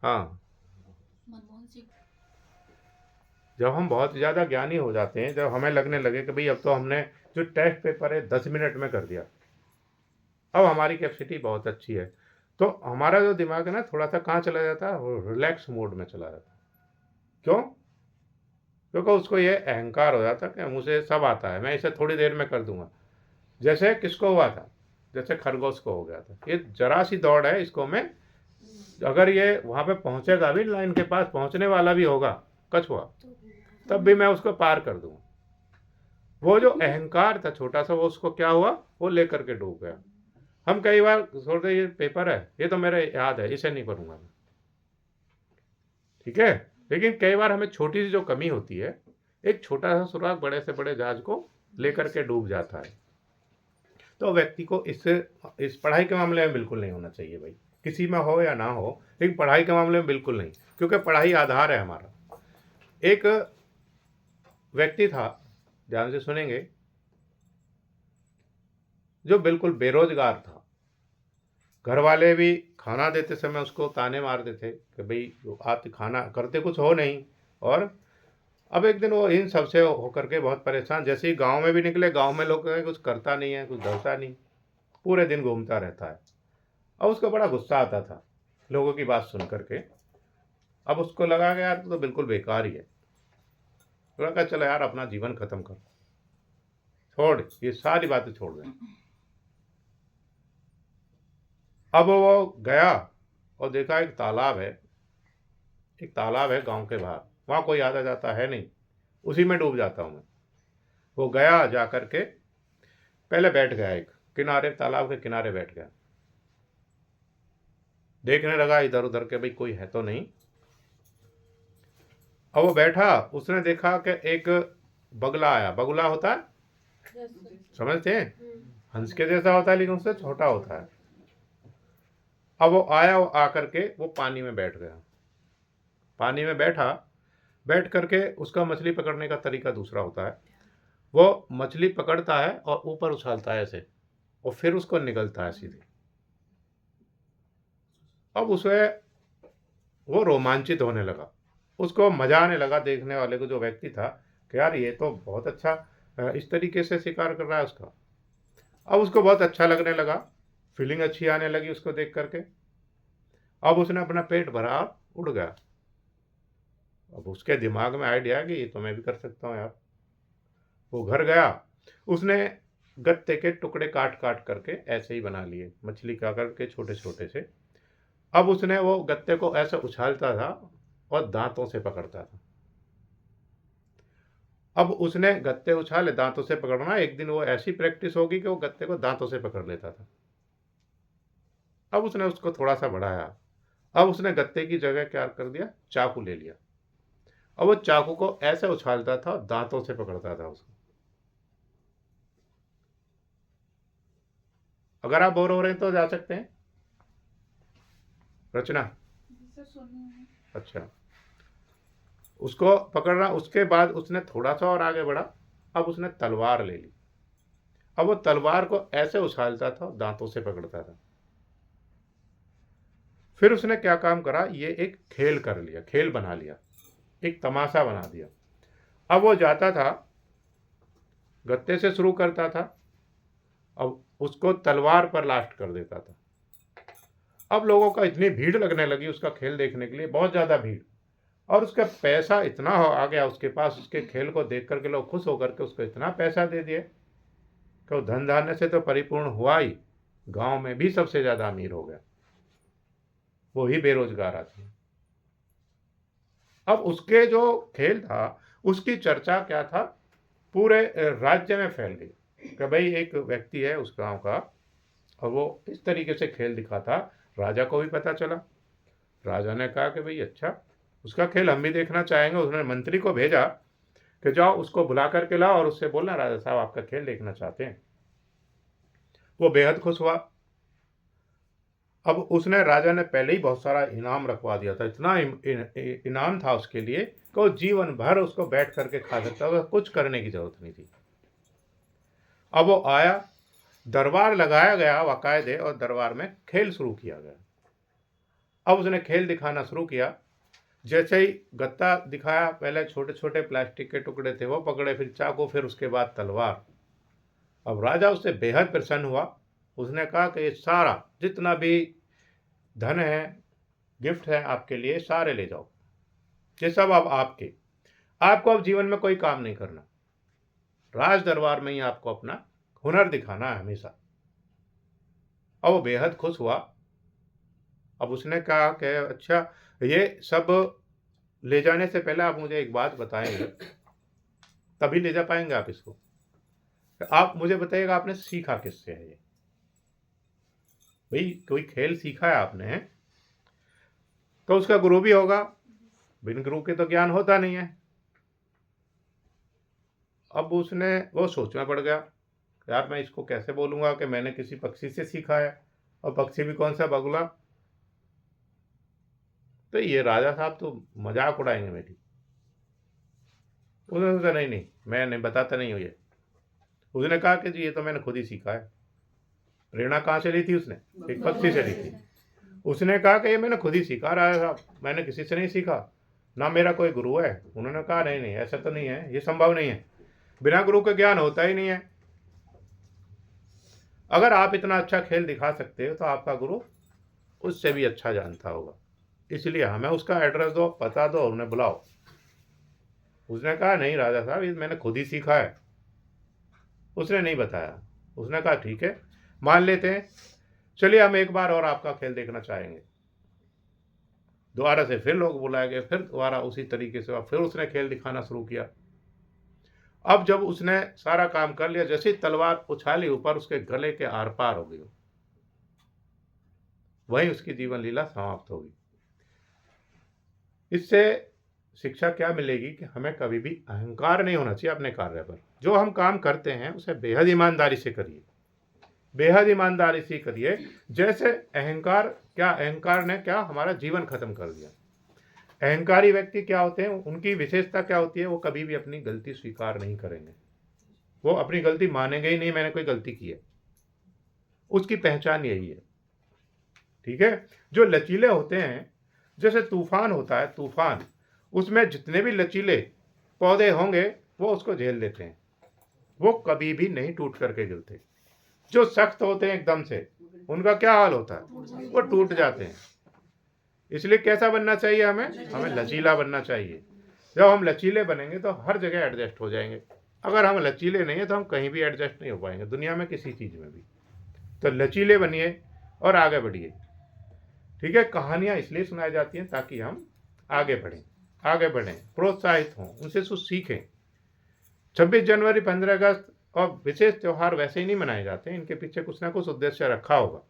हाँ, मनमोहन सिंह। जब हम बहुत ज़्यादा ज्ञानी हो जाते हैं, जब हमें लगने लगे कि भाई अब तो हमने जो टेस्ट पेपर है 10 मिनट में कर दिया, अब हमारी कैपेसिटी बहुत अच्छी है, तो हमारा जो दिमाग है ना थोड़ा सा कहाँ चला जाता है, रिलैक्स मोड में चला जाता है। क्यों? क्योंकि उसको ये अहंकार हो जाता है कि मुझे सब आता है, मैं इसे थोड़ी देर में कर दूंगा। जैसे किसको हुआ था, जैसे खरगोश को हो गया था, ये जरा सी दौड़ है, इसको मैं अगर ये वहां पे पहुंचेगा भी, लाइन के पास पहुंचने वाला भी होगा कछुआ, तब भी मैं उसको पार कर दूंगा। वो जो अहंकार था छोटा सा, वो उसको क्या हुआ, वो लेकर के डूब गया। हम कई बार सोचते ये पेपर है, ये तो मेरे याद है, इसे नहीं करूंगा मैं, ठीक है। लेकिन कई बार हमें छोटी सी जो कमी होती है, एक छोटा सा सुराग बड़े से बड़े जहाज को लेकर के डूब जाता है। तो व्यक्ति को इस पढ़ाई के मामले में बिल्कुल नहीं होना चाहिए भाई, किसी में हो या ना हो, लेकिन पढ़ाई के मामले में बिल्कुल नहीं, क्योंकि पढ़ाई आधार है हमारा। एक व्यक्ति था, ध्यान से सुनेंगे, जो बिल्कुल बेरोजगार था। घर वाले भी खाना देते समय उसको ताने मारते थे कि भाई आप खाना करते कुछ हो नहीं। और अब एक दिन वो इन सबसे होकर के बहुत परेशान, जैसे ही गांव में भी निकले, गांव में लोग कहें कुछ करता नहीं है, कुछ धरता नहीं, पूरे दिन घूमता रहता है। अब उसको बड़ा गुस्सा आता था लोगों की बात सुन करके। अब उसको लगा कि यार तो बिल्कुल बेकार ही है। तो लगा चलो यार अपना जीवन खत्म कर, छोड़, ये सारी बातें छोड़ दे। अब वो गया और देखा एक तालाब है, एक तालाब है गांव के बाहर, वहां कोई आता जाता है नहीं, उसी में डूब जाता हूं मैं। वो गया जा करके, पहले बैठ गया एक किनारे, तालाब के किनारे बैठ गया, देखने लगा इधर उधर के भाई कोई है तो नहीं। अब वो बैठा, उसने देखा कि एक बगला आया, बगुला होता है, समझते हैं, हंस के जैसा होता है लेकिन उससे छोटा होता है। अब वो आया, वो आकर के वो पानी में बैठ गया, पानी में बैठा, बैठ करके उसका मछली पकड़ने का तरीका दूसरा होता है। वो मछली पकड़ता है और ऊपर उछालता है ऐसे, और फिर उसको निगलता है सीधे। अब उसे वो रोमांचित होने लगा, उसको मजा आने लगा, देखने वाले को जो व्यक्ति था कि यार ये तो बहुत अच्छा इस तरीके से शिकार कर रहा है उसका। अब उसको बहुत अच्छा लगने लगा, फीलिंग अच्छी आने लगी उसको देख करके। अब उसने अपना पेट भरा, उड़ गया। अब उसके दिमाग में आइडिया कि ये तो मैं भी कर सकता हूँ यार। वो घर गया, उसने गत्ते के टुकड़े काट काट करके ऐसे ही बना लिए, मछली का करके छोटे छोटे से। अब उसने वो गत्ते को ऐसे उछालता था और दांतों से पकड़ता था। अब उसने गत्ते उछाले, दांतों से पकड़ना, एक दिन वो ऐसी प्रैक्टिस होगी कि वो गत्ते को दांतों से पकड़ लेता था। अब उसने उसको थोड़ा सा बढ़ाया, अब उसने गत्ते की जगह क्या कर दिया, चाकू ले लिया। अब वो चाकू को ऐसे उछालता था, दांतों से पकड़ता था उसको। अगर आप बोर हो रहे हैं तो जा सकते हैं, रचना। अच्छा, उसको पकड़ना, उसके बाद उसने थोड़ा सा और आगे बढ़ा, अब उसने तलवार ले ली। अब वो तलवार को ऐसे उछालता था, दांतों से पकड़ता था। फिर उसने क्या काम करा, ये एक खेल कर लिया, खेल बना लिया, एक तमाशा बना दिया। अब वो जाता था, गत्ते से शुरू करता था, अब उसको तलवार पर लास्ट कर देता था। अब लोगों का इतनी भीड़ लगने लगी उसका खेल देखने के लिए, बहुत ज़्यादा भीड़। और उसका पैसा इतना आ गया उसके पास, उसके खेल को देख करके लोग खुश होकर के उसको इतना पैसा दे दिए कि वो धन धान्य से तो परिपूर्ण हुआ ही, गांव में भी सबसे ज़्यादा अमीर हो गया, वो ही बेरोजगार आदमी। अब उसके जो खेल था, उसकी चर्चा क्या था, पूरे राज्य में फैल गई कि भाई एक व्यक्ति है उस गांव का, और वो इस तरीके से खेल दिखाता। राजा को भी पता चला, राजा ने कहा कि भाई अच्छा, उसका खेल हम भी देखना चाहेंगे। उसने मंत्री को भेजा कि जाओ उसको बुला करके लाओ और उससे बोलना राजा साहब आपका खेल देखना चाहते हैं। वो बेहद खुश हुआ। अब उसने, राजा ने पहले ही बहुत सारा इनाम रखवा दिया था, इतना इनाम था उसके लिए कि वो जीवन भर उसको बैठ करके खा सकता था, कुछ करने की जरूरत नहीं थी। अब वो आया, दरबार लगाया गया बाकायदे, और दरबार में खेल शुरू किया गया। अब उसने खेल दिखाना शुरू किया। जैसे ही गत्ता दिखाया, पहले छोटे छोटे प्लास्टिक के टुकड़े थे वो पकड़े, फिर चाकू, फिर उसके बाद तलवार। अब राजा उससे बेहद प्रसन्न हुआ। उसने कहा कि ये सारा जितना भी धन है, गिफ्ट है आपके लिए, सारे ले जाओ, ये सब अब आपके। आपको अब जीवन में कोई काम नहीं करना, राज दरबार में ही आपको अपना हुनर दिखाना है हमेशा। अब वो बेहद खुश हुआ। अब उसने कहा कि अच्छा, ये सब ले जाने से पहले आप मुझे एक बात बताएंगे, तभी ले जा पाएंगे आप इसको। आप मुझे बताइएगा आपने सीखा किससे है ये? भाई कोई खेल सीखा है आपने तो उसका गुरु भी होगा, बिन गुरु के तो ज्ञान होता नहीं है। अब उसने वो सोच में पड़ गया, यार मैं इसको कैसे बोलूंगा कि मैंने किसी पक्षी से सीखा है, और पक्षी भी कौन सा, बगुला। तो ये राजा साहब तो मजाक उड़ाएंगे मेरी। उसने सोचा नहीं नहीं, मैं नहीं बताता नहीं हूँ ये। उसने कहा कि जी ये तो मैंने खुद ही सीखा है। प्रेरणा कहाँ से ली थी उसने? एक पक्षी से ली थी। उसने कहा कि ये मैंने खुद ही सीखा राजा साहब, मैंने किसी से नहीं सीखा, ना मेरा कोई गुरु है। उन्होंने कहा नहीं नहीं, ऐसा तो नहीं है, ये संभव नहीं है, बिना गुरु के ज्ञान होता ही नहीं है। अगर आप इतना अच्छा खेल दिखा सकते हो तो आपका गुरु उससे भी अच्छा जानता होगा, इसलिए हमें उसका एड्रेस दो, पता दो, उन्हें बुलाओ। उसने कहा नहीं राजा साहब, ये मैंने खुद ही सीखा है। उसने नहीं बताया। उसने कहा ठीक है, मान लेते हैं, चलिए हम एक बार और आपका खेल देखना चाहेंगे। दोबारा से फिर लोग बुलाए गए, फिर दोबारा उसी तरीके से फिर उसने खेल दिखाना शुरू किया। अब जब उसने सारा काम कर लिया, जैसे तलवार उछाली ऊपर, उसके गले के आर पार हो गई, वहीं उसकी जीवन लीला समाप्त होगी। इससे शिक्षा क्या मिलेगी कि हमें कभी भी अहंकार नहीं होना चाहिए अपने कार्य पर। जो हम काम करते हैं उसे बेहद ईमानदारी से करिए, बेहद ईमानदारी से करिए। जैसे अहंकार ने क्या हमारा जीवन खत्म कर दिया। अहंकारी व्यक्ति क्या होते हैं, उनकी विशेषता क्या होती है, वो कभी भी अपनी गलती स्वीकार नहीं करेंगे, वो अपनी गलती मानेंगे ही नहीं, मैंने कोई गलती की है। उसकी पहचान यही है, ठीक है। जो लचीले होते हैं, जैसे तूफान होता है, तूफान, उसमें जितने भी लचीले पौधे होंगे वो उसको झेल लेते हैं, वो कभी भी नहीं टूट करके गिरते। जो सख्त होते हैं एकदम से, उनका क्या हाल होता है, वो टूट जाते हैं। इसलिए कैसा बनना चाहिए हमें लचीला बनना चाहिए। जब हम लचीले बनेंगे तो हर जगह एडजस्ट हो जाएंगे। अगर हम लचीले नहीं है तो हम कहीं भी एडजस्ट नहीं हो पाएंगे, दुनिया में किसी चीज़ में भी। तो लचीले बनिए और आगे बढ़िए, ठीक है। कहानियाँ इसलिए सुनाई जाती हैं ताकि हम आगे बढ़ें, प्रोत्साहित हों, उनसे कुछ सीखें। 26 जनवरी, 15 अगस्त और विशेष त्यौहार वैसे ही नहीं मनाए जाते हैं, इनके पीछे कुछ ना कुछ उद्देश्य रखा होगा।